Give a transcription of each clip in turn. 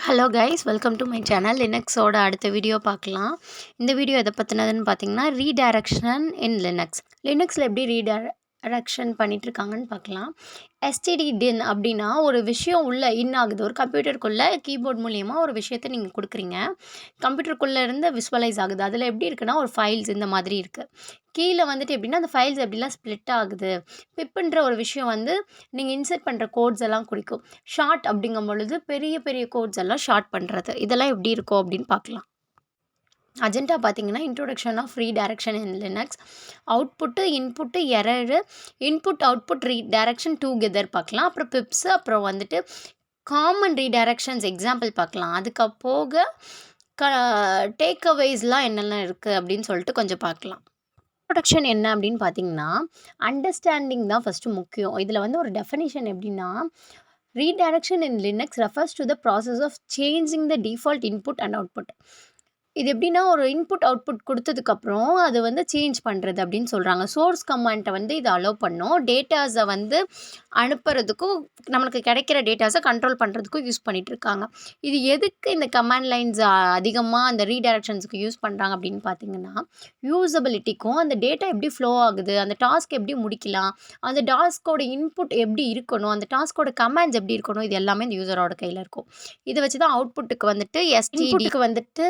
Hello guys, welcome to my channel. லினக்ஸோட அடுத்த வீடியோ பார்க்கலாம். இந்த வீடியோ எதை பற்றினதுன்னு பார்த்தீங்கன்னா, ரீடைரக்ஷன் இன் லினக்ஸ். லினக்ஸில் எப்படி ரீடைரக்ஷன் பண்ணிகிட்ருக்காங்கன்னு பார்க்கலாம். எஸ்டிடி டின் அப்படின்னா ஒரு விஷயம் உள்ளே ஆகுது. ஒரு கம்ப்யூட்டருக்குள்ளே கீபோர்ட் மூலிமா ஒரு விஷயத்தை நீங்கள் கொடுக்குறீங்க. கம்ப்யூட்டருக்குள்ளே இருந்து விசுவலைஸ் ஆகுது. அதில் எப்படி இருக்குன்னா, ஒரு ஃபைல்ஸ் இந்த மாதிரி இருக்குது. கீழே வந்துட்டு எப்படின்னா, அந்த ஃபைல்ஸ் எப்படிலாம் ஸ்ப்ளிட் ஆகுது. பிப்புன்ற ஒரு விஷயம் வந்து நீங்கள் இன்சர்ட் பண்ணுற கோட்ஸ் எல்லாம் குறிக்கும். ஷார்ட் அப்படிங்கும் பொழுது பெரிய பெரிய கோட்ஸ் எல்லாம் ஷார்ட் பண்ணுறது. இதெல்லாம் எப்படி இருக்கும் அப்படின்னு பார்க்கலாம். அஜெண்டா பார்த்தீங்கன்னா, introduction of redirection in Linux. Output, input, error, input output redirection together பார்க்கலாம். அப்புறம் பிப்ஸு, அப்புறம் வந்துட்டு காமன் ரீடைரக்ஷன்ஸ் எக்ஸாம்பிள் பார்க்கலாம். அதுக்கு போக டேக் அவேஸ்லாம் என்னெல்லாம் இருக்குது அப்படின்னு சொல்லிட்டு கொஞ்சம் பார்க்கலாம். இன்ட்ரோடக்ஷன் என்ன அப்படின்னு பார்த்தீங்கன்னா, அண்டர்ஸ்டாண்டிங் தான் ஃபஸ்ட்டு முக்கியம். இதில் வந்து ஒரு டெஃபினிஷன் எப்படின்னா, redirection in Linux refers to the process of changing the default input and output. இது எப்படின்னா, ஒரு இன்புட் அவுட்புட் கொடுத்ததுக்கப்புறம் அது வந்து சேஞ்ச் பண்ணுறது அப்படின்னு சொல்கிறாங்க. சோர்ஸ் கமாண்ட்டை வந்து இதை அலோவ் பண்ணும். டேட்டாஸை வந்து அனுப்புறதுக்கும் நம்மளுக்கு கிடைக்கிற டேட்டாஸை கண்ட்ரோல் பண்ணுறதுக்கும் யூஸ் பண்ணிகிட்ருக்காங்க. இது எதுக்கு இந்த கமாண்ட் லைன்ஸ் அதிகமாக அந்த ரீடைரக்ஷன்ஸுக்கு யூஸ் பண்ணுறாங்க அப்படின்னு பார்த்தீங்கன்னா, யூசபிலிட்டிக்கும் அந்த டேட்டா எப்படி ஃப்ளோ ஆகுது, அந்த டாஸ்க் எப்படி முடிக்கலாம், அந்த டாஸ்கோட இன்புட் எப்படி இருக்கணும், அந்த டாஸ்கோட கமாண்ட்ஸ் எப்படி இருக்கணும், இது எல்லாமே இந்த யூசரோட கையில் இருக்கும். இதை வச்சு தான் அவுட்புட்டுக்கு வந்துட்டு இன்புட்டுக்கு வந்துட்டு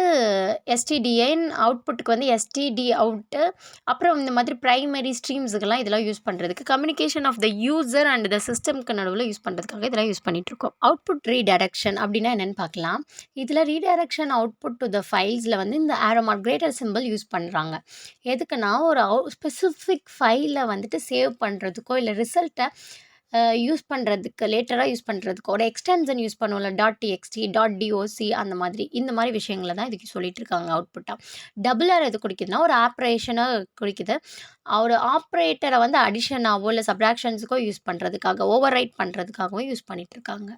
எஸ்டிடிஎன், அவுட்புட்டுக்கு வந்து எஸ்டிடி அவுட்டு, அப்புறம் இந்த மாதிரி ப்ரைமரி ஸ்ட்ரீம்ஸுக்கெல்லாம் இதெல்லாம் யூஸ் பண்ணுறதுக்கு, communication of the user and the சிஸ்டம்க்கு நடுவில் யூஸ் பண்ணுறதுக்காக இதெல்லாம் யூஸ் பண்ணிகிட்ருக்கோம். அவுட்புட் ரீடைரக்ஷன் அப்படின்னா என்னென்னு பார்க்கலாம். இதில் ரீடைரக்ஷன் அவுட்புட் டு த ஃபைல்ஸில் வந்து இந்த arrow mark greater symbol use பண்ணுறாங்க. எதுக்குன்னா, ஒரு ஸ்பெசிஃபிக் ஃபைலை வந்துட்டு சேவ் பண்ணுறதுக்கோ இல்லை ரிசல்ட்டை யூஸ் பண்ணுறதுக்கு லேட்டராக யூஸ் பண்ணுறதுக்கு ஒரு எக்ஸ்டென்ஷன் யூஸ் பண்ணுவோம்ல, .txt, .doc அந்த மாதிரி இந்த மாதிரி விஷயங்களை தான் இதுக்கு சொல்லிகிட்ருக்காங்க அவுட்புட்டாக. டபுள் ஆர் எது குறிக்குதுன்னா, ஒரு ஆப்ரேஷனாக குறிக்குது. ஒரு ஆப்ரேட்டரை வந்து அடிஷனாகவோ இல்லை சப்ராக்ஷன்ஸுக்கோ யூஸ் பண்ணுறதுக்காக, ஓவர் ரைட் பண்ணுறதுக்காகவும் யூஸ் பண்ணிகிட்ருக்காங்க.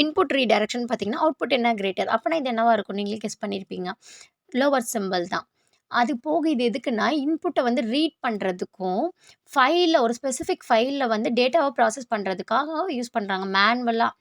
இன்புட் ரீடைரக்ஷன் பார்த்தீங்கன்னா, அவுட்புட் என்ன கிரேட்டர் அப்படின்னா இது என்னவாக இருக்கும், நீங்களே கெஸ் பண்ணியிருப்பீங்க, லோவர் சிம்பிள் தான். அது போக இது எதுக்குன்னா, இன்புட்டை வந்து ரீட் பண்ணுறதுக்கும், ஃபைலில் ஒரு ஸ்பெசிஃபிக் ஃபைலில் வந்து டேட்டாவை ப்ராசஸ் பண்ணுறதுக்காக யூஸ் பண்ணுறாங்க. மேனுவலாக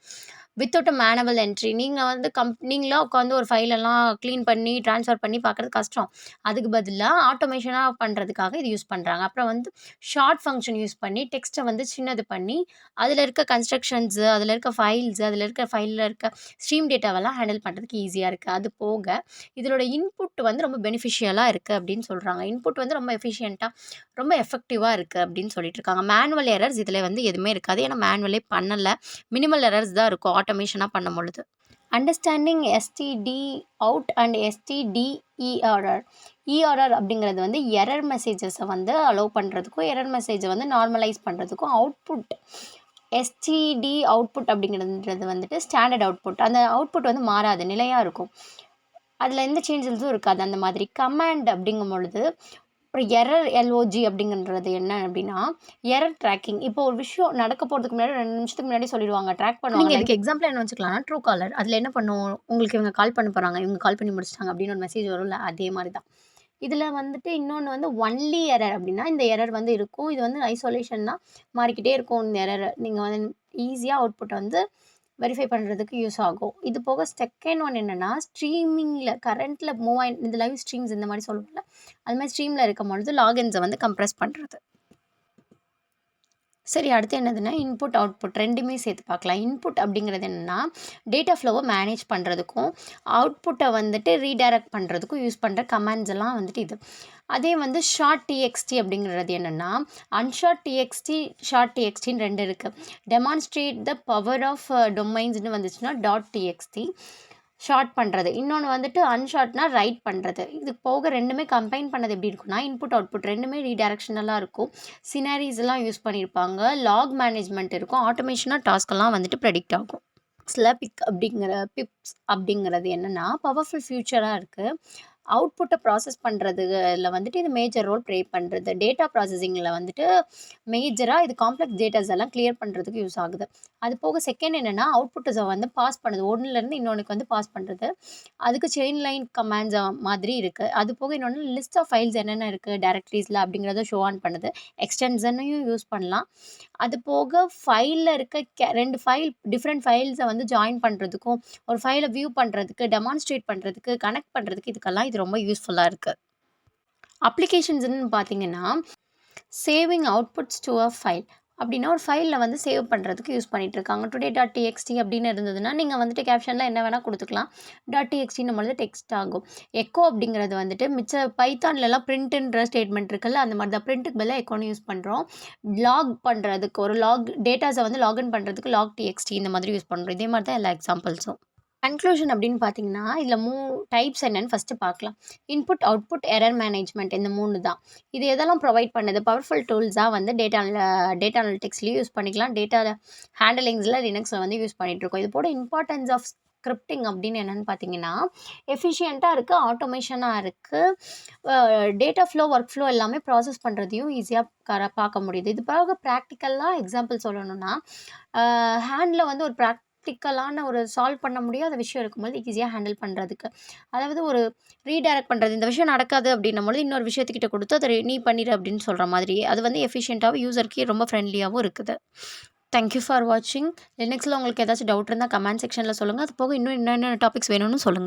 வித்தவுட் அ மேனுவல் என்ட்ரி. நீங்கள் வந்து நீங்களா உட்காந்து ஒரு ஃபைலெல்லாம் க்ளீன் பண்ணி ட்ரான்ஸ்ஃபர் பண்ணி பார்க்குறது கஷ்டம். அதுக்கு பதிலாக ஆட்டோமேஷனாக பண்ணுறதுக்காக இது யூஸ் பண்ணுறாங்க. அப்புறம் வந்து ஷார்ட் ஃபங்க்ஷன் யூஸ் பண்ணி டெக்ஸ்ட்டை வந்து சின்னது பண்ணி அதில் இருக்க கன்ஸ்ட்ரக்ஷன்ஸு, அதில் இருக்க ஃபைல்ஸு, அதில் இருக்க ஃபைலில் இருக்க ஸ்ட்ரீம் டேட்டாவெல்லாம் ஹேண்டில் பண்ணுறதுக்கு ஈஸியாக இருக்குது. அது போக இதோட இன்புட் வந்து ரொம்ப பெனிஃபிஷியலாக இருக்குது அப்படின்னு சொல்கிறாங்க. இன்புட் வந்து ரொம்ப எஃபிஷியண்ட்டாக, ரொம்ப எஃபெக்டிவாக இருக்குது அப்படின்னு சொல்லிட்டு இருக்காங்க. மேனுவல் எரர்ஸ் இதில் வந்து எதுவுமே இருக்காது. ஏன்னா மேனுவலே பண்ணலை, மினிமல் எரர்ஸ் தான் இருக்கும் ஆட்டோமேஷனாக பண்ணும் பொழுது. Understanding STD out and STDERR. ERR அப்படிங்கிறது வந்து எரர் மெசேஜஸை வந்து அலோவ் பண்ணுறதுக்கும், எரர் மெசேஜை வந்து நார்மலைஸ் பண்ணுறதுக்கும், அவுட்புட் எஸ்டிடி அவுட்புட் அப்படிங்கிறது வந்துட்டு ஸ்டாண்டர்ட் அவுட்புட். அந்த அவுட்புட் வந்து மாறாது, நிலையாக இருக்கும், அதில் எந்த சேஞ்சஸும் இருக்காது. அந்த மாதிரி கமாண்ட் அப்படிங்கும் பொழுது அப்புறம் எரர் எல்ஓஜி அப்படிங்கிறது என்ன அப்படின்னா, எரர் ட்ராக்கிங். இப்போ ஒரு விஷயம் நடக்க போகிறதுக்கு முன்னாடி 2 நிமிஷத்துக்கு முன்னாடி சொல்லிடுவாங்க, ட்ராக் பண்ணுவாங்க. நீங்கள் இதுக்கு எக்ஸாம்பிள் என்ன வச்சுக்கலாம்னா, ட்ரூ காலர். அதில் என்ன பண்ணும், உங்களுக்கு இவங்க கால் பண்ண போகிறாங்க, இவங்க கால் பண்ணி முடிச்சிட்டாங்க அப்படின்னு ஒரு மெசேஜ் வரும்ல, அதே மாதிரி தான். இதில் வந்துட்டு இன்னொன்று வந்து ஒன்லி எரர் அப்படின்னா, இந்த எரர் வந்து இருக்கும். இது வந்து ஐசோலேஷன் தான், மாறிக்கிட்டே இருக்கும் இந்த எரர். நீங்கள் வந்து ஈஸியாக அவுட்புட்டை வந்து வெரிஃபை பண்ணுறதுக்கு யூஸ் ஆகும். இது போக செகண்ட் ஒன் என்னென்னா, ஸ்ட்ரீமிங்கில் கரண்ட்டில் மூவ் ஆகி இந்த லைவ் ஸ்ட்ரீம்ஸ் இந்த மாதிரி சொல்லுவோம்ல, அது மாதிரி ஸ்ட்ரீமில் இருக்கும் பொழுது லாகின்ஸை வந்து கம்ப்ரெஸ் பண்ணுறது. சரி, அடுத்து என்னதுன்னா, இன்புட் அவுட்புட் ரெண்டுமே சேர்த்து பார்க்கலாம். இன்புட் அப்படிங்கிறது என்னென்னா, டேட்டா ஃப்ளோவை மேனேஜ் பண்ணுறதுக்கும், அவுட்புட்டை வந்துட்டு ரீடைரக்ட் பண்ணுறதுக்கும் யூஸ் பண்ணுற கமாண்ட்ஸ் எல்லாம் வந்துட்டு இது. அதே வந்து ஷார்ட் டிஎக்ஸ்டி அப்படிங்கிறது என்னென்னா, அன்ஷார்ட் டிஎக்ஸ்டி, ஷார்ட் டிஎக்ஸ்டின்னு 2 இருக்குது. டெமான்ஸ்ட்ரேட் த பவர் ஆஃப் டொமைன்ஸ்னு வந்துச்சுன்னா .txt ஷார்ட் பண்ணுறது. இன்னொன்று வந்துட்டு அன்ஷார்ட்னா ரைட் பண்ணுறது. இது போக ரெண்டுமே கம்பைன் பண்ணது எப்படி இருக்குன்னா, இன்புட் அவுட்புட் ரெண்டுமே ரீடைரக்ஷனலாக இருக்கும். சினாரிஸ் எல்லாம் யூஸ் பண்ணியிருப்பாங்க, லாக் மேனேஜ்மெண்ட் இருக்கும், ஆட்டோமேஷனாக டாஸ்க்கெல்லாம் வந்துட்டு ப்ரெடிக்ட் ஆகும். பிப்ஸ் அப்படிங்கிறது என்னென்னா, பவர்ஃபுல் ஃபியூச்சராக இருக்குது. அவுட்புட்டை ப்ராசஸ் பண்ணுறதுல வந்துட்டு இது மேஜர் ரோல் ப்ளே பண்ணுறது. டேட்டா ப்ராசஸிங்கில் வந்துட்டு மேஜராக இது காம்ப்ளெக்ஸ் டேட்டாஸ் எல்லாம் கிளியர் பண்ணுறதுக்கு யூஸ் ஆகுது. அது போக செகண்ட் என்னென்னா அவுட்புட்டை வந்து பாஸ் பண்ணுது, ஒன்றுலேருந்து இன்னொன்றுக்கு வந்து பாஸ் பண்ணுறது. அதுக்கு செயின் லைன் கமாண்ட்ஸ் மாதிரி இருக்குது. அது போக இன்னொன்று லிஸ்ட் ஆஃப் ஃபைல்ஸ் என்னென்ன இருக்குது டைரக்டரிஸில் அப்படிங்கிறத ஷோ ஆன் பண்ணுது. எக்ஸ்டென்ஷனையும் யூஸ் பண்ணலாம். அது போக ஃபைலில் இருக்க 2 ஃபைல் டிஃப்ரெண்ட் ஃபைல்ஸை வந்து ஜாயின் பண்ணுறதுக்கும், ஒரு ஃபைலை வியூ பண்ணுறதுக்கு, டெமான்ஸ்ட்ரேட் பண்ணுறதுக்கு, கனெக்ட் பண்ணுறதுக்கு இதுக்கெல்லாம் இது ரொம்ப யூஸ்ஃபுல்லாக இருக்குது. அப்ளிகேஷன்ஸ்ன்னு பார்த்தீங்கன்னா, saving outputs to a file அப்படின்னா ஒரு ஃபைலில் வந்து சேவ் பண்ணுறதுக்கு யூஸ் பண்ணிகிட்ருக்காங்க. today.txt அப்படின்னு இருந்ததுன்னா நீங்கள் வந்துட்டு கேப்ஷனில் என்ன வேணால் கொடுத்துக்கலாம். .txt நம்மளது டெக்ஸ்ட் ஆகும். எக்கோ அப்படிங்கிறது வந்துட்டு மிச்ச பைத்தான்லலாம் பிரிண்ட்டுன்ற ஸ்டேட்மெண்ட் இருக்குல்ல, அந்த மாதிரி தான் பிரிண்ட்டுக்கு பதிலாக எக்கோன்னு யூஸ் பண்ணுறோம். லாக் பண்ணுறதுக்கு ஒரு டேட்டாஸை வந்து லாகின் பண்ணுறதுக்கு log.txt இந்த மாதிரி யூஸ் பண்ணுறோம். இதே மாதிரி தான் எல்லா எக்ஸாம்பிள்ஸும். கன்க்ளூஷன் அப்படின்னு பார்த்தீங்கன்னா, இதில் டைப்ஸ் என்னன்னு ஃபஸ்ட்டு பார்க்கலாம். இன்புட், அவுட்புட், எரர் மேனேஜ்மெண்ட் இந்த 3 தான். இது எதெல்லாம் ப்ரொவைட் பண்ணுது? பவர்ஃபுல் டூல்ஸாக வந்து டேட்டா அனலிட்டிக்ஸ்லேயும் யூஸ் பண்ணிக்கலாம். டேட்டா ஹேண்டலிங்ஸில் லினக்ஸில் வந்து யூஸ் பண்ணிகிட்ருக்கோம். இது போட இம்பார்ட்டன்ஸ் ஆஃப் ஸ்கிரிப்டிங் அப்படின்னு என்னென்னு பார்த்தீங்கன்னா, எஃபிஷியண்ட்டாக இருக்குது, ஆட்டோமேஷனாக இருக்குது, டேட்டா ஒர்க் ஃப்ளோ எல்லாமே ப்ராசஸ் பண்ணுறதையும் ஈஸியாக பார்க்க முடியுது. இது போக ப்ராக்டிக்கலாக எக்ஸாம்பிள் சொல்லணும்னா, ஹேண்டில் வந்து ஒரு ப்ராக்டிக்கலான ஒரு சால்வ் பண்ண முடியாத விஷயம் இருக்கும்போது ஈஸியாக ஹேண்டில் பண்ணுறதுக்கு, அதாவது ஒரு ரீடைரக்ட் பண்ணுறது, இந்த விஷயம் நடக்காது அப்படின்னும்போது இன்னொரு விஷயத்துக்கிட்ட கொடுத்து அதை நீ பண்ணிடு அப்படின்னு சொல்கிற மாதிரி, அது வந்து எஃபிஷியண்ட்டாகவும் யூசருக்கு ரொம்ப ஃப்ரெண்ட்லியாகவும் இருக்குது. தேங்க்யூ ஃபார் வாட்சிங். லினக்ஸில் உங்களுக்கு ஏதாச்சும் டவுட் இருந்தால் கமெண்ட் செக்ஷனில் சொல்லுங்கள். அது போக இன்னும் என்னென்ன டாபிக்ஸ் வேணும்னு சொல்லுங்கள்.